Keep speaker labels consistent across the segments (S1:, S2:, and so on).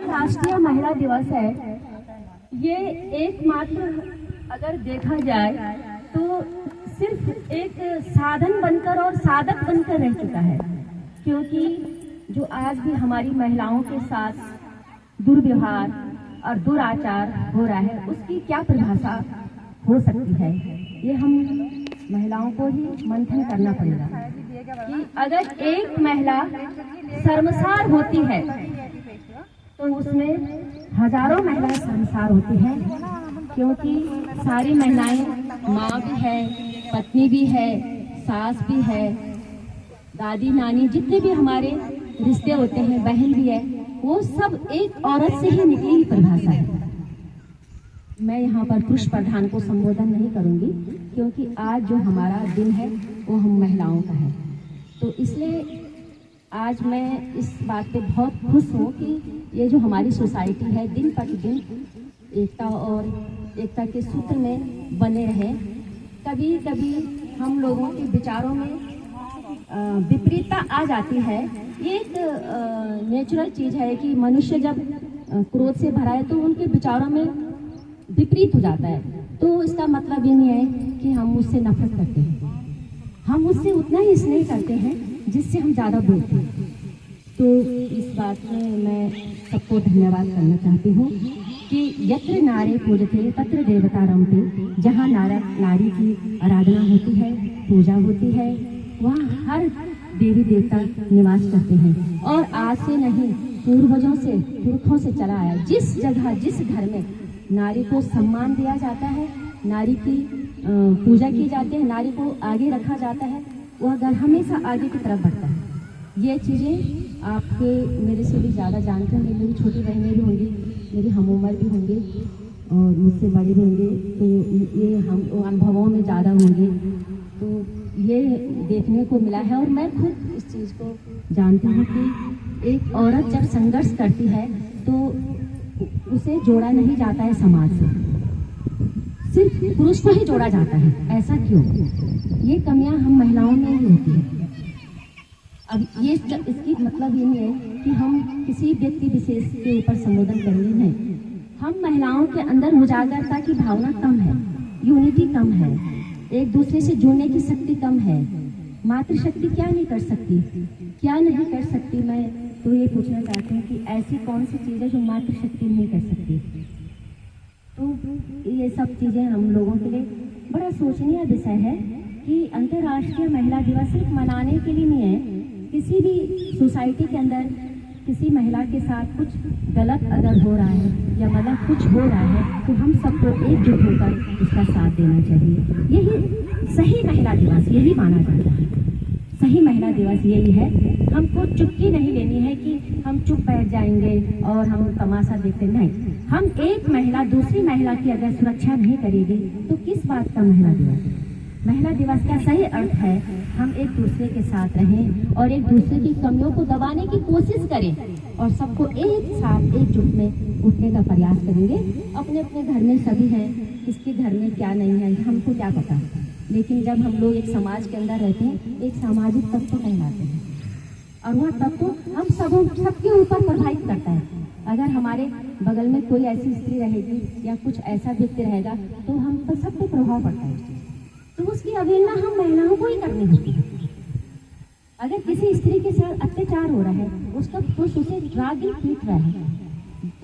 S1: अंतर्राष्ट्रीय महिला दिवस है, ये एकमात्र अगर देखा जाए तो सिर्फ एक साधन बनकर और साधक बनकर रह चुका है, क्योंकि जो आज भी हमारी महिलाओं के साथ दुर्व्यवहार और दुराचार हो रहा है, उसकी क्या परिभाषा हो सकती है, ये हम महिलाओं को ही मंथन करना पड़ेगा कि अगर एक महिला शर्मसार होती है तो उसमें हजारों महिलाएं शर्मसार होती हैं, क्योंकि सारी महिलाएं माँ भी है, पत्नी भी है, सास भी है, दादी नानी जितने भी हमारे रिश्ते होते हैं, बहन भी है, वो सब एक औरत से ही निकली हुई परिभाषा है। मैं यहाँ पर पुरुष प्रधान को संबोधन नहीं करूँगी, क्योंकि आज जो हमारा दिन है वो हम महिलाओं का है। तो इसलिए आज मैं इस बात पे बहुत खुश हूँ कि ये जो हमारी सोसाइटी है दिन प्रतिदिन एकता और एकता के सूत्र में बने रहे। कभी कभी हम लोगों के विचारों में विपरीतता आ जाती है। ये एक नेचुरल चीज़ है कि मनुष्य जब क्रोध से भरा है तो उनके विचारों में विपरीत हो जाता है। तो इसका मतलब ये नहीं है कि हम उससे नफरत करते हैं, हम उससे उतना ही स्नेह करते हैं जिससे हम ज़्यादा बोलते हैं। तो इस बात में मैं सबको धन्यवाद करना चाहती हूँ कि यत्र नारे पूजते तत्र देवता रमते, जहाँ नारी की आराधना होती है, पूजा होती है, वहाँ हर देवी देवता निवास करते हैं। और आज से नहीं, पूर्वजों से पुरखों से चला आया। जिस जगह जिस घर में नारी को सम्मान दिया जाता है, नारी की पूजा की जाती है, नारी को आगे रखा जाता है, वह घर हमेशा आगे की तरफ बढ़ता है। ये चीज़ें आपके मेरे से भी ज़्यादा जानते होंगे, मेरी छोटी बहनें भी होंगी, मेरी हम उम्र भी होंगे और मुझसे बड़े भी होंगे, तो ये हम अनुभवों में ज़्यादा होंगे। तो ये देखने को मिला है और मैं खुद इस चीज़ को जानती हूँ कि एक औरत जब संघर्ष करती है तो उसे जोड़ा नहीं जाता है समाज से, सिर्फ पुरुष को ही जोड़ा जाता है। ऐसा क्यों? ये कमियां हम महिलाओं में ही होती है। अब ये इसकी मतलब ये नहीं है कि हम किसी व्यक्ति विशेष के ऊपर संबोधन करेंगे, नहीं। हम महिलाओं के अंदर मुजागरता की भावना कम है, यूनिटी कम है, एक दूसरे से जुड़ने की शक्ति कम है। मातृशक्ति क्या नहीं कर सकती, क्या नहीं कर सकती? मैं तो ये पूछना चाहती हूँ कि ऐसी कौन सी चीज़ है जो मातृशक्ति नहीं कर सकती? तो ये सब चीज़ें हम लोगों के लिए बड़ा सोचनीय विषय है कि अंतर्राष्ट्रीय महिला दिवस सिर्फ मनाने के लिए नहीं है। किसी भी सोसाइटी के अंदर किसी महिला के साथ कुछ गलत अगर हो रहा है या मतलब कुछ हो रहा है तो हम सबको एकजुट होकर उसका साथ देना चाहिए। यही सही महिला दिवस यही माना जाता है। सही महिला दिवस यही है। हमको चुप्पी नहीं लेनी है कि हम चुप बैठ जाएंगे और हम तमाशा देखते नहीं। हम एक महिला दूसरी महिला की अगर सुरक्षा नहीं करेगी तो किस बात का महिला दिवस? महिला दिवस का सही अर्थ है हम एक दूसरे के साथ रहें और एक दूसरे की कमियों को दबाने की कोशिश करें और सबको एक साथ एकजुट में उठने का प्रयास करेंगे। अपने अपने घर में सभी हैं, किसके घर में क्या नहीं है हमको क्या पता, लेकिन जब हम लोग एक समाज के अंदर रहते हैं एक सामाजिक तत्व कहलाते हैं और वह तत्व हम सबके ऊपर प्रभावित करता है। अगर हमारे बगल में कोई ऐसी स्त्री रहेगी या कुछ ऐसा व्यक्ति रहेगा तो हम पर सब पे प्रभाव पड़ता है, तो उसकी अवहेलना हम महिलाओं को ही करनी होती है। अगर किसी स्त्री के साथ अत्याचार हो रहा है, उसका पुरुष उसे रागी पीट रहा है,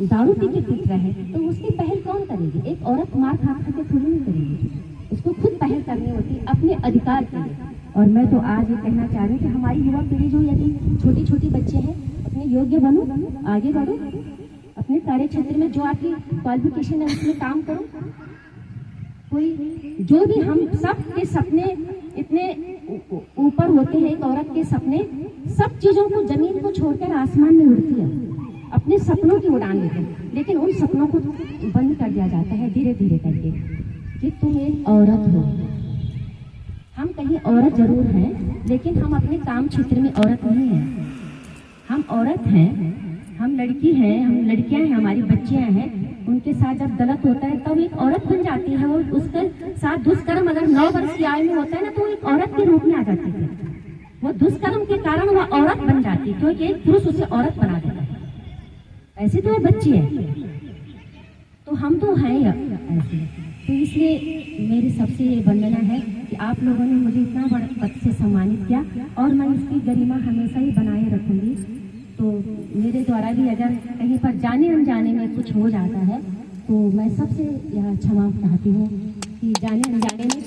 S1: दारू पी के पीट रहा है, तो उसकी पहल कौन करेगी? एक औरत मार खा के थोड़ी नहीं करेगी, उसको खुद पहल करनी होती अपने अधिकार के लिए। और मैं तो आज ये कहना चाह रही हूँ कि हमारी युवा पीढ़ी जो यदि छोटी छोटी बच्चे हैं, अपने योग्य बनो, आगे बढ़ो, अपने कार्य क्षेत्र में जो आपकी क्वालिफिकेशन है उसमें काम करो। कोई जो भी हम सब के सपने इतने ऊपर होते हैं, एक औरत के सपने सब चीजों को जमीन को छोड़कर आसमान में उड़ती है, अपने सपनों की उड़ान लेते हैं, लेकिन उन सपनों को बंद कर दिया जाता है धीरे धीरे करके कि तुम एक औरत हो। हम कहीं औरत जरूर हैं, लेकिन हम अपने काम क्षेत्र में औरत नहीं हैं। हम औरत हैं, हम लड़की हैं, हम लड़कियां हैं, हमारी बच्चियां हैं, उनके साथ जब गलत होता है तब एक औरत बन जाती है। वो उसके साथ दुष्कर्म अगर 9 वर्ष की आयु में होता है ना, तो वो एक औरत के रूप में आ जाती है। वो दुष्कर्म के कारण वह औरत बन जाती है, क्योंकि एक पुरुष उसे औरत बना देता है। ऐसे तो ये बच्ची है, तो हम तो हैं ऐसे। तो इसलिए मेरी सबसे ये वंदना है कि आप लोगों ने मुझे इतना बड़ा पद से सम्मानित किया और मैं इसकी गरिमा हमेशा ही बनाए रखूंगी। तो मेरे द्वारा भी अगर कहीं पर जाने अनजाने में कुछ हो जाता है तो मैं सबसे यह क्षमा चाहती हूँ कि जाने अनजाने में